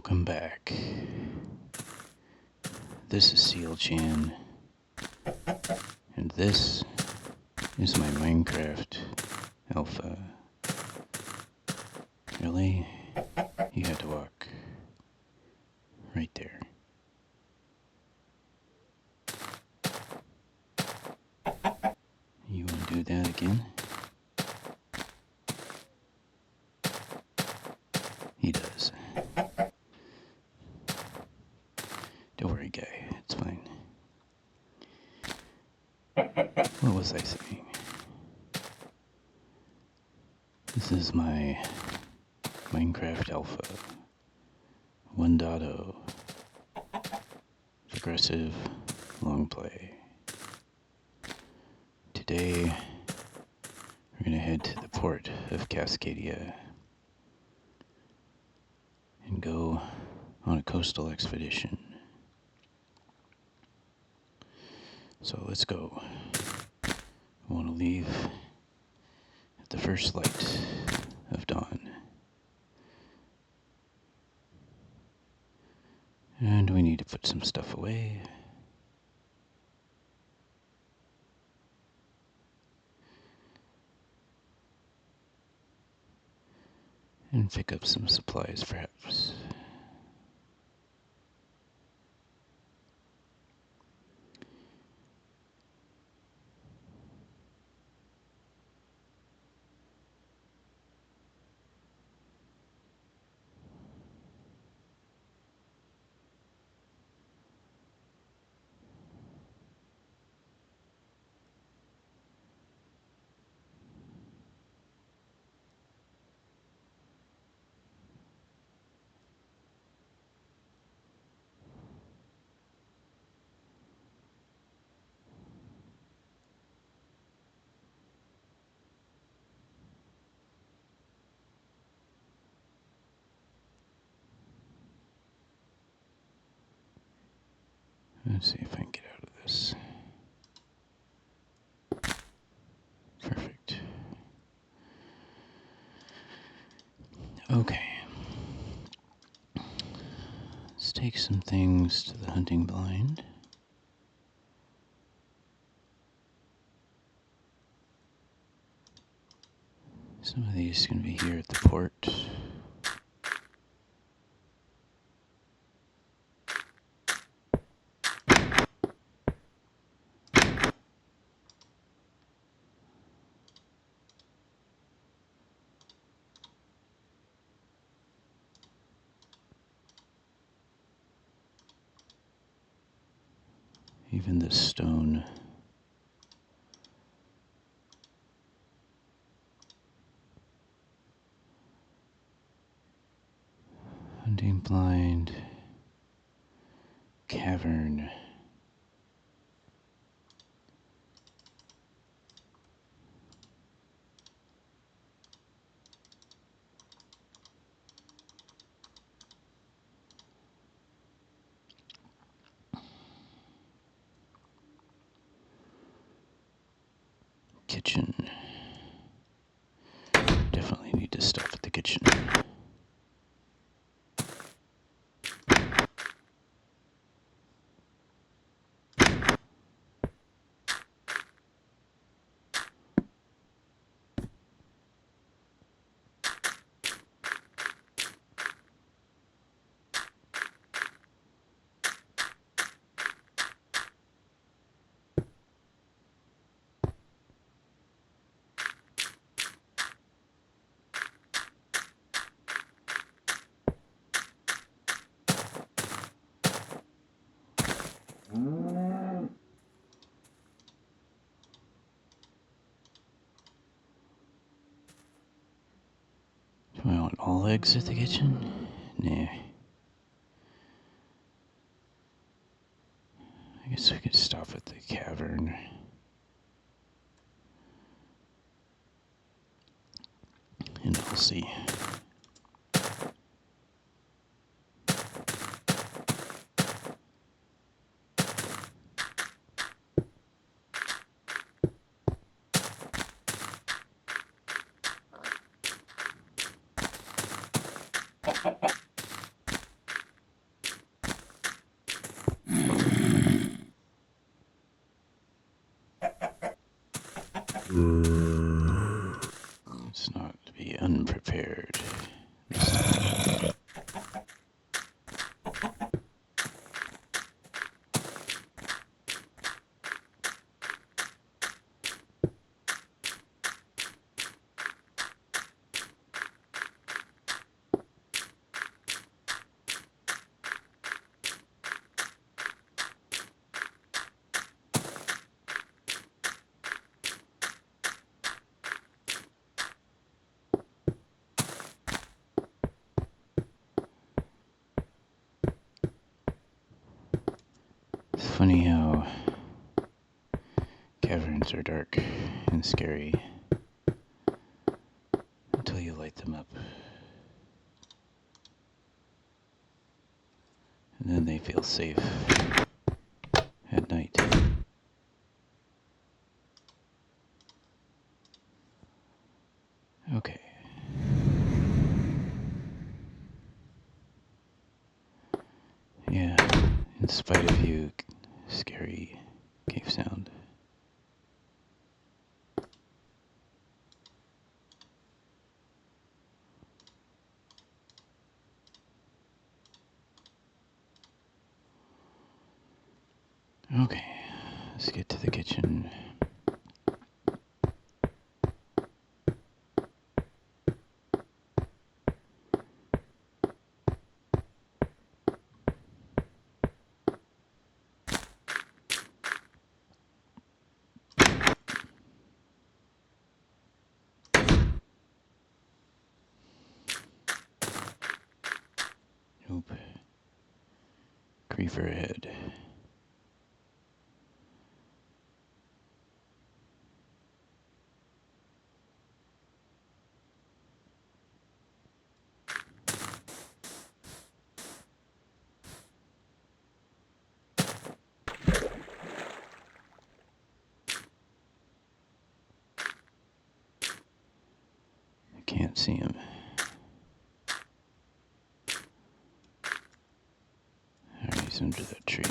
Welcome back. This is Sealchan, and this is my Minecraft alpha. Really? You had to walk right there. You want to do that again? He does. Don't worry, guy. It's fine. What was I saying? This is my Minecraft alpha 1.0 progressive Longplay. Today, we're going to head to the port of Cascadia and go on a coastal expedition. So let's go. I want to leave at the first light of dawn. And we need to put some stuff away. And pick up some supplies, perhaps. Let's see if I can get out of this. Perfect. Okay. Let's take some things to the hunting blind. Some of these can be here at the port. Even this stone. Hunting blind. Cavern. Kitchen. Definitely need to stop at the kitchen. Do I want all eggs at the kitchen? Nah. I guess we could stop at the cavern. And we'll see. unprepared. It's funny how caverns are dark and scary until you light them up. And then they feel safe at night. Okay. Yeah, in spite of you, scary cave sound. Okay, let's get to the kitchen. Nope. Creeper ahead. I can't see him. Alright, he's under that tree.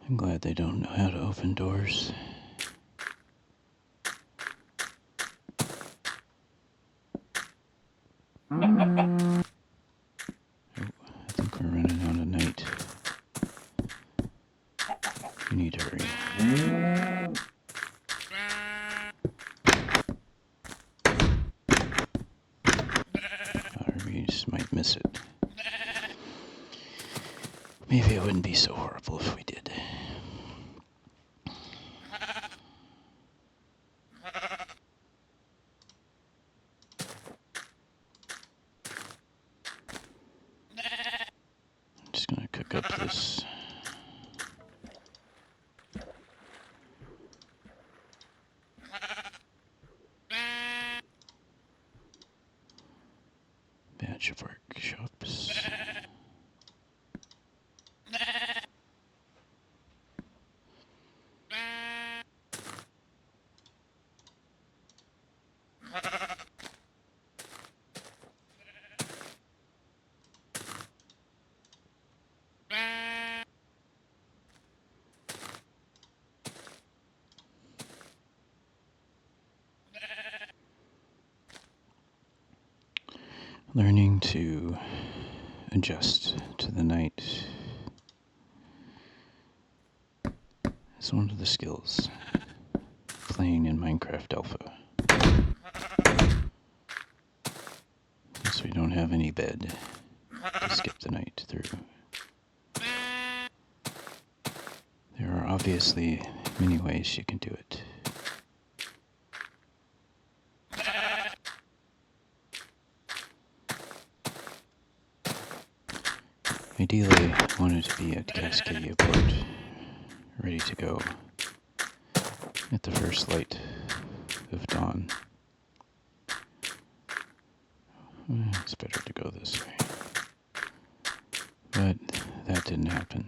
I'm glad they don't know how to open doors. Oh, I think we're running out of night. We need to hurry. Or we just might miss it. Maybe it wouldn't be so horrible if we did. I'm just gonna cook up this. Batch of workshops. Learning to adjust to the night is one of the skills playing in Minecraft Alpha. Since we don't have any bed to skip the night through. There are obviously many ways you can do it. Ideally, I wanted to be at Cascadia port, ready to go at the first light of dawn. It's better to go this way. But that didn't happen.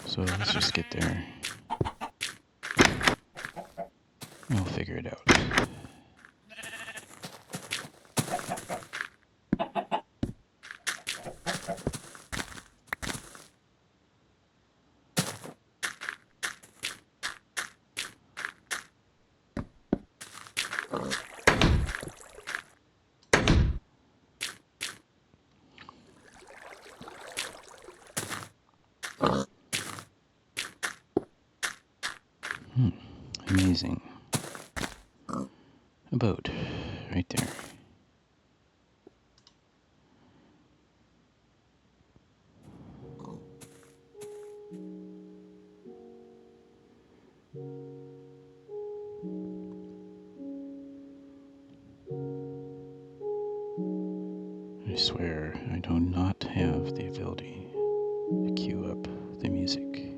So let's just get there. We'll figure it out. amazing. A boat, right there. I swear I do not have the ability to cue up the music.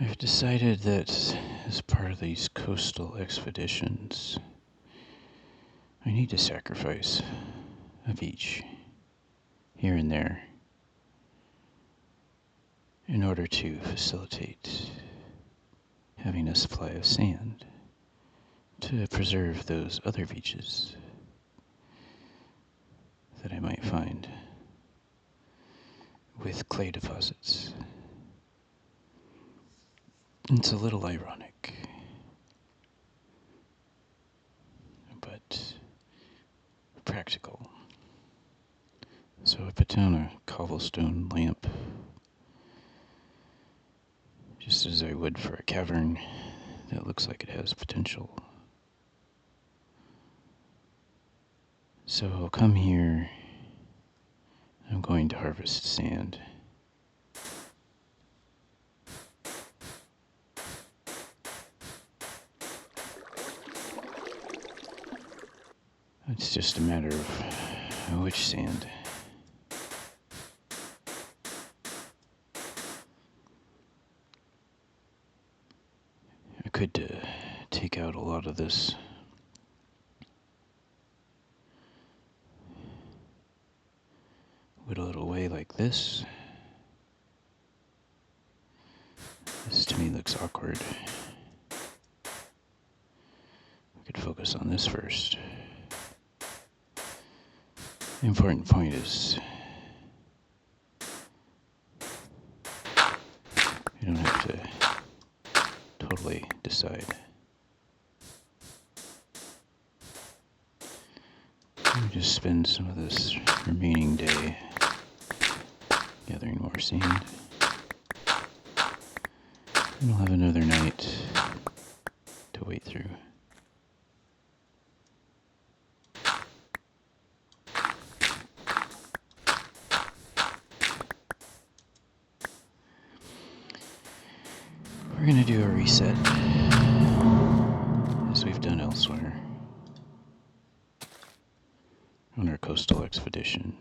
I've decided that as part of these coastal expeditions, I need to sacrifice a beach here and there in order to facilitate having a supply of sand to preserve those other beaches that I might find with clay deposits. It's a little ironic, but practical. So I put down a cobblestone lamp, just as I would for a cavern that looks like it has potential. So I'll come here. I'm going to harvest sand. It's just a matter of which sand. I could take out a lot of this whittle it away like this. This to me looks awkward. We could focus on this first. The important point is you don't have to totally decide. We just spend some of this remaining day gathering more sand. And we'll have another night to wait through. We're going to do a reset, as we've done elsewhere on our coastal expedition.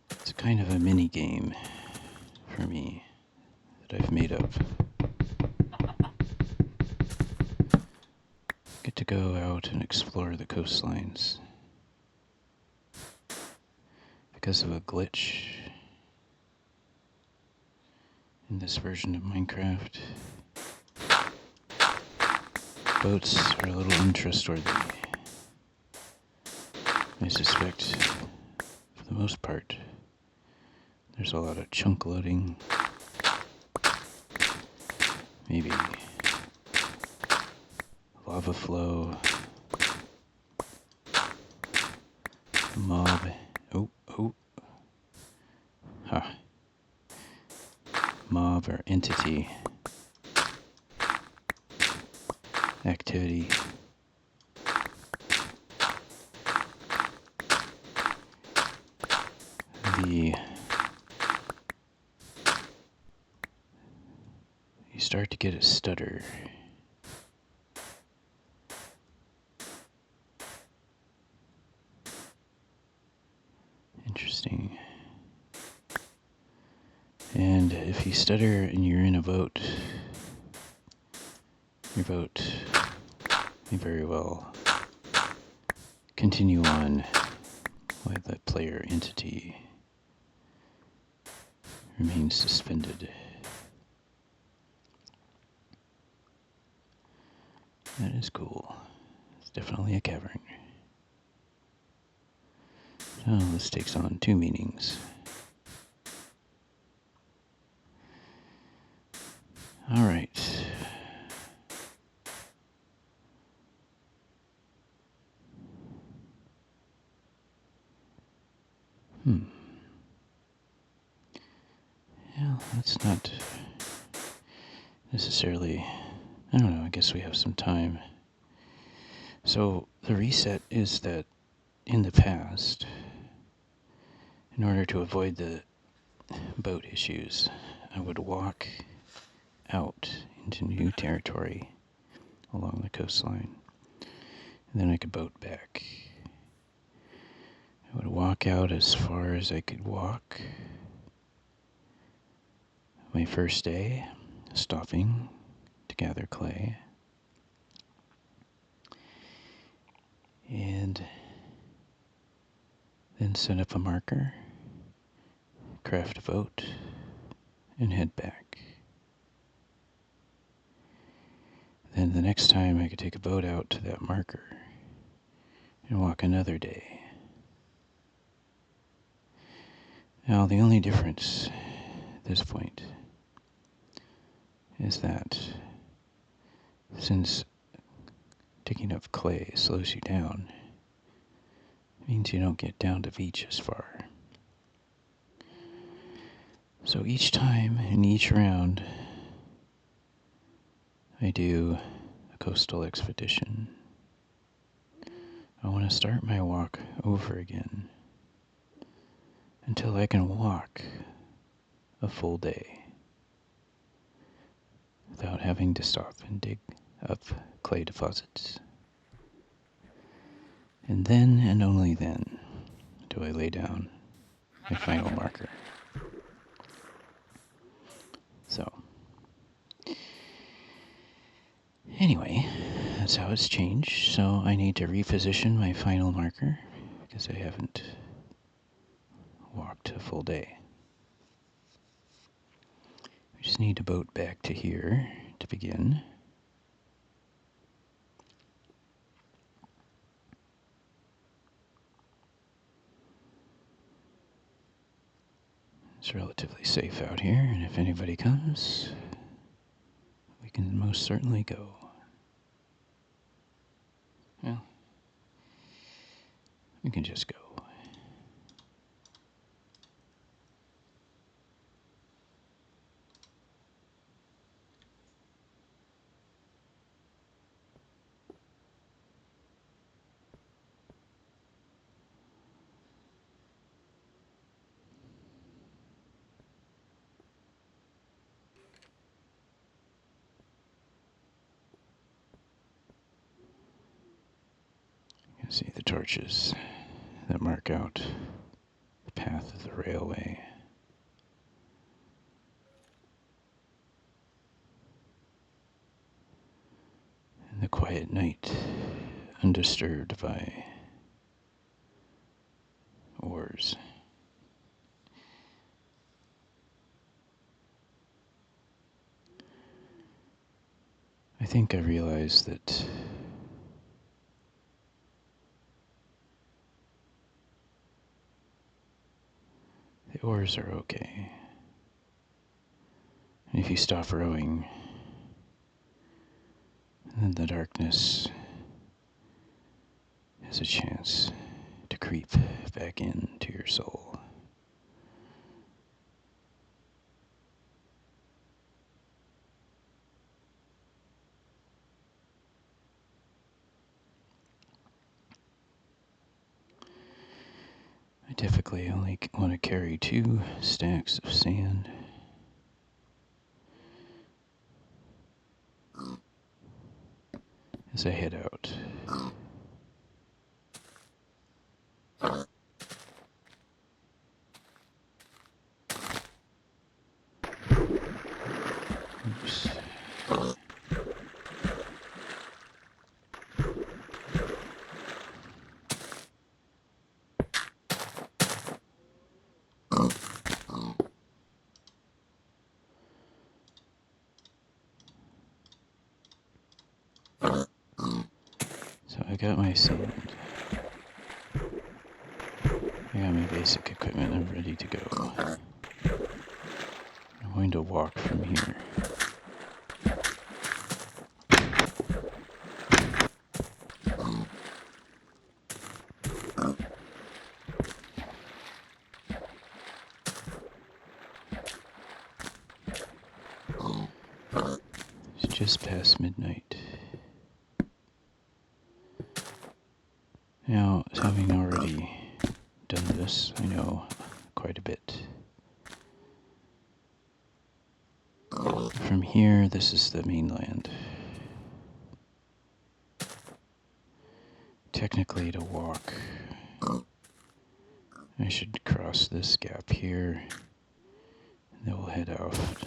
It's kind of a mini game for me that I've made up. Get to go out and explore the coastlines. Because of a glitch in this version of Minecraft, boats are a little untrustworthy. I suspect, for the most part, there's a lot of chunk loading, maybe lava flow, mob, mob or entity activity. You start to get a stutter. Interesting. And if you stutter and you're in a boat, your boat may very well continue on while the player entity remains suspended. That is cool. It's definitely a cavern. So this takes on two meanings. All right. Well, that's not necessarily, I don't know, I guess we have some time. So the reset is that in the past, in order to avoid the boat issues, I would walk out into new territory along the coastline, and then I could boat back. I would walk out as far as I could walk. My first day, stopping to gather clay, and then set up a marker, craft a boat, and head back. Then the next time I could take a boat out to that marker and walk another day. Now the only difference at this point is that since digging up clay slows you down. It means you don't get down to beach as far. So each time in each round, I do a coastal expedition. I want to start my walk over again until I can walk a full day without having to stop and dig up clay deposits. And then and only then do I lay down my final marker. So, anyway, that's how it's changed. So I need to reposition my final marker because I haven't walked a full day. We just need to boat back to here to begin. It's relatively safe out here, and if anybody comes, we can most certainly go. Well, we can just go. You can see the torches that mark out the path of the railway. And the quiet night, undisturbed by oars. I think I realized that the oars are okay. And if you stop rowing, then the darkness has a chance to creep back into your soul. I typically only want to carry 2 stacks of sand. As I head out. Oops. So I got my sand. I got my basic equipment. I'm ready to go. I'm going to walk from here. It's just past midnight. Now, having already done this, I know quite a bit. From here, this is the mainland. Technically, to walk, I should cross this gap here, and then we'll head off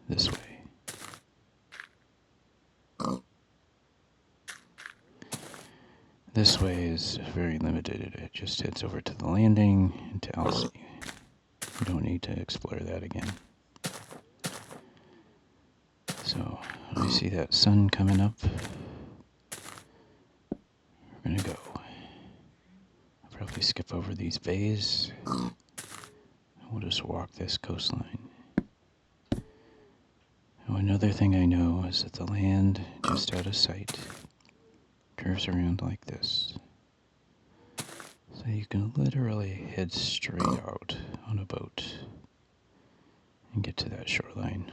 this way. This way is very limited. It just heads over to the landing and to Alsea. We don't need to explore that again. So, when I see that sun coming up, we're gonna go. I'll probably skip over these bays. We'll just walk this coastline. Now, another thing I know is that the land just out of sight curves around like this. So you can literally head straight out on a boat and get to that shoreline.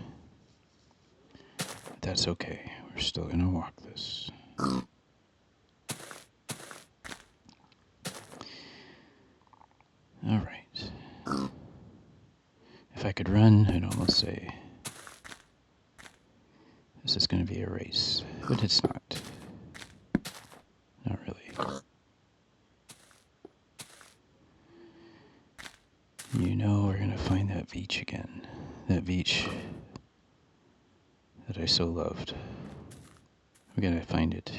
But that's okay. We're still going to walk this. All right. If I could run, I'd almost say this is going to be a race, but it's not. Not really. You know we're going to find that beach again. That beach that I so loved. We're going to find it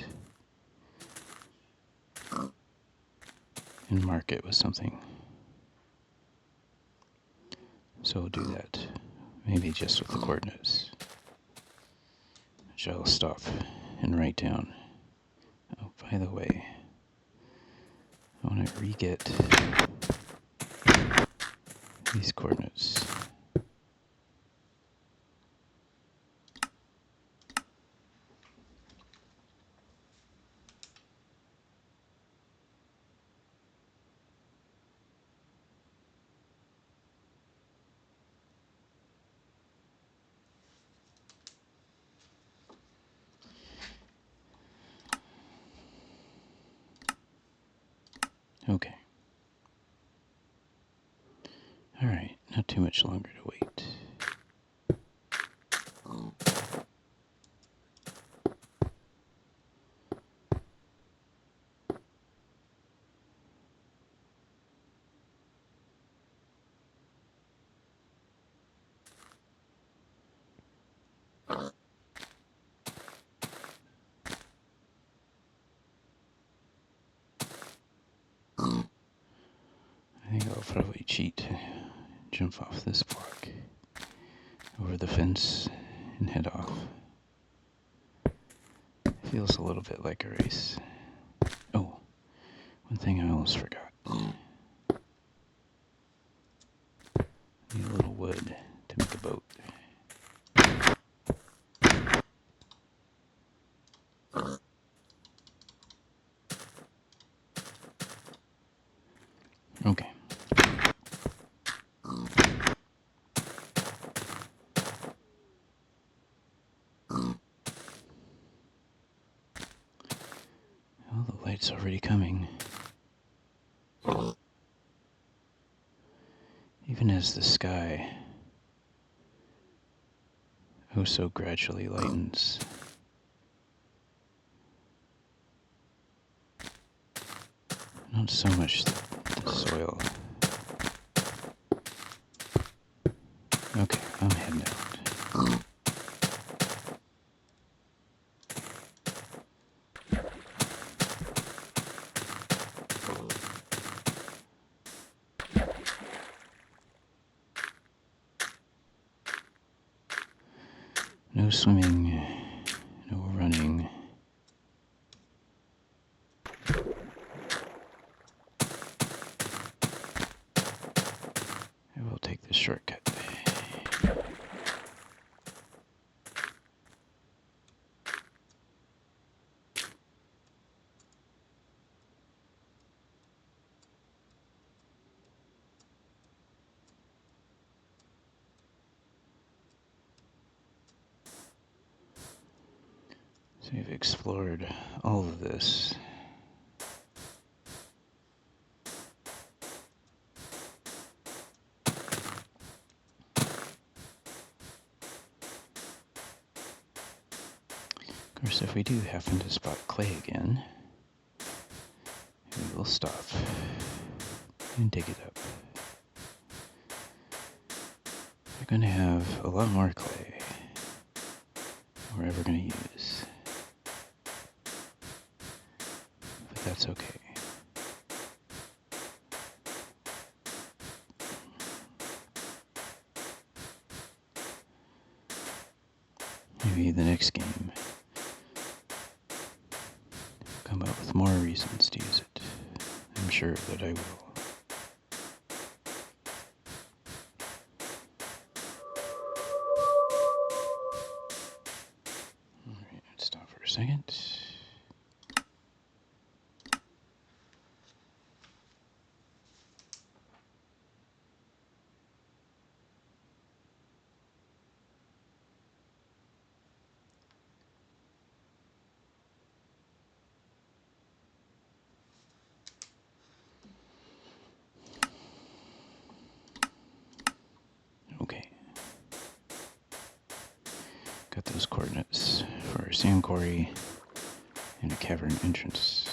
and mark it with something. So we'll do that. Maybe just with the coordinates. Which I'll stop and write down. Oh, by the way, I want to re-get these coordinates. Okay. Alright, not too much longer to wait. I think I'll probably cheat, jump off this block, over the fence, and head off. Feels a little bit like a race. Oh, one thing I almost forgot. Need a little wood to make a boat. Okay. Well, the light's already coming. Even as the sky oh so gradually lightens. Not so much the soil. Okay, I'm heading out. No swimming, no running. I will take the shortcut. So we've explored all of this. Of course, if we do happen to spot clay again, we will stop and dig it up. We're going to have a lot more clay we're ever going to use. But that's okay. Maybe the next game will come up with more reasons to use it. I'm sure that I will. Alright, let's stop for a second. got those coordinates for our Sand Quarry and a cavern entrance.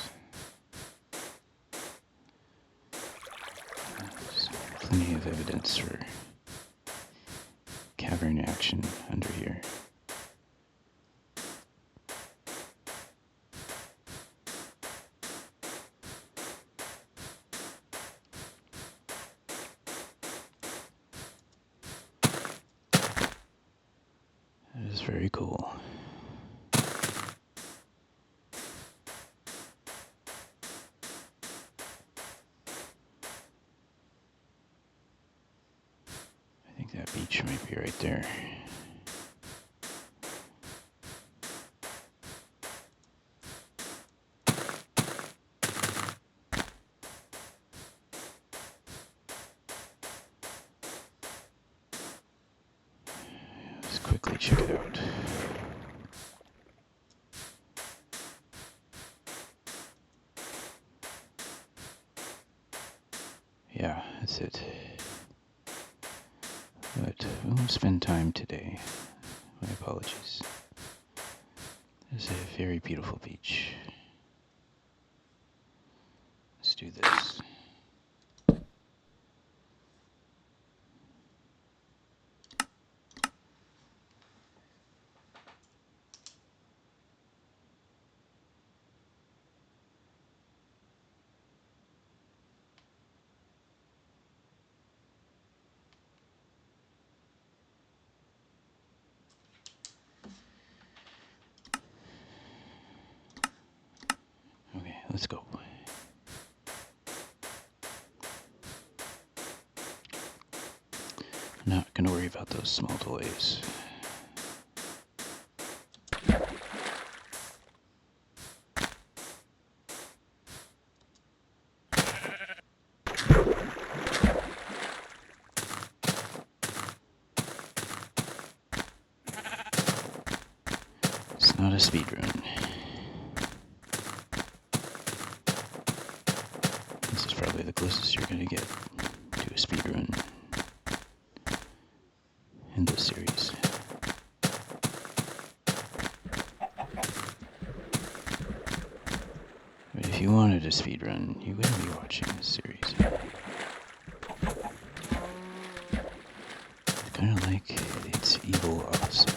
There's plenty of evidence for cavern action under here. That is very cool. I think that beach might be right there. Let's quickly check it out. Yeah, that's it. But we won't spend time today. My apologies. It's a very beautiful beach. Let's do this. Okay, let's go. Not gonna worry about those small delays. It's not a speed run. This is probably the closest you're gonna get to a speed run in this series. But if you wanted a speed run, you wouldn't be watching this series. It's kind of like its evil opposite.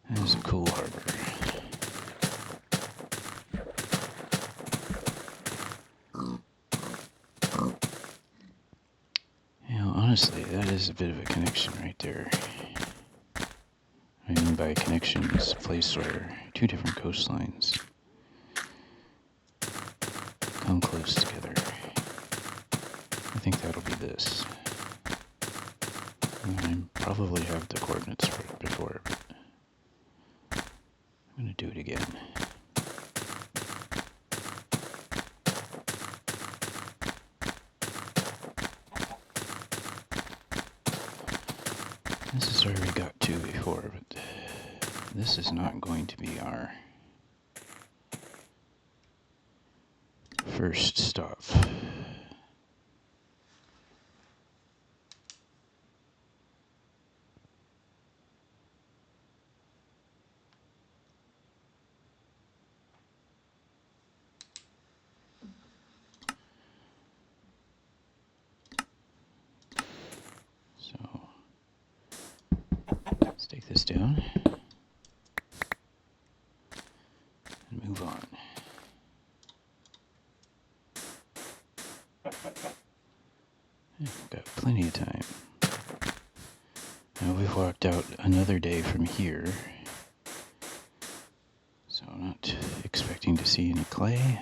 That is a cool harbor. You know, honestly, that is a bit of a connection right there. I mean by connection, it's a place where two different coastlines come close together. I think that'll be this. I probably have the coordinates for it before, but I'm going to do it again. This is where we got to before, but this is not going to be our first stop. So, let's take this down and move on. Yeah, we've got plenty of time. Now we've walked out another day from here, so I'm not expecting to see any clay.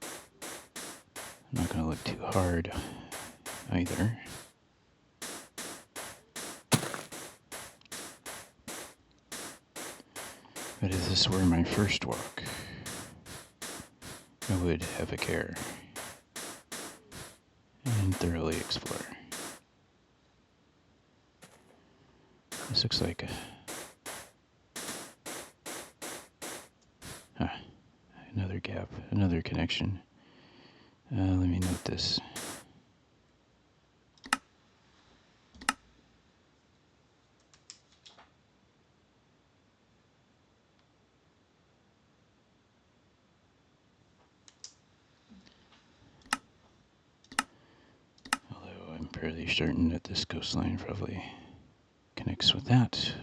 I'm not going to look too hard either. But if this were my first walk, I would have a care and thoroughly explore. This looks like another gap, another connection. Let me note this. fairly certain that this coastline probably connects with that,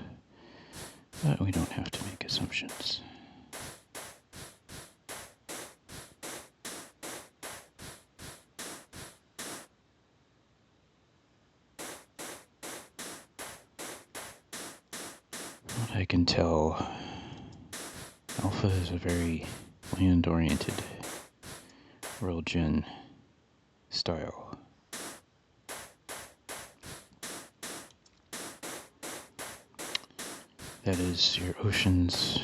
but we don't have to make assumptions. What I can tell, Alpha is a very land-oriented world gen style. That is, your oceans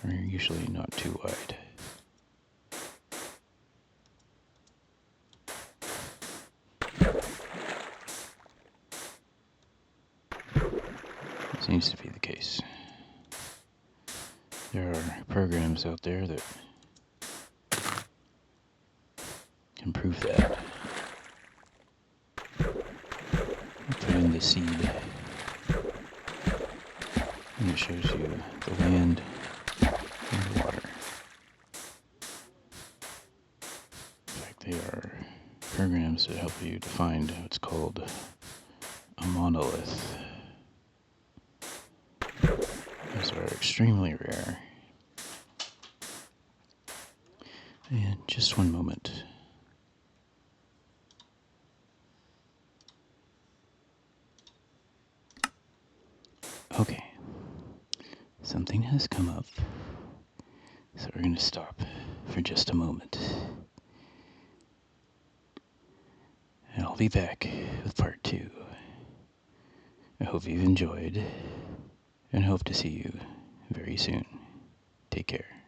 are usually not too wide. Seems to be the case. There are programs out there that can prove that. Put in the seed, and it shows you the land and the water. In fact, they are programs that help you to find what's called a monolith. Those are extremely rare. And just one moment. Okay. Something has come up. So we're going to stop for just a moment. And I'll be back with part 2. I hope you've enjoyed, and hope to see you very soon. Take care.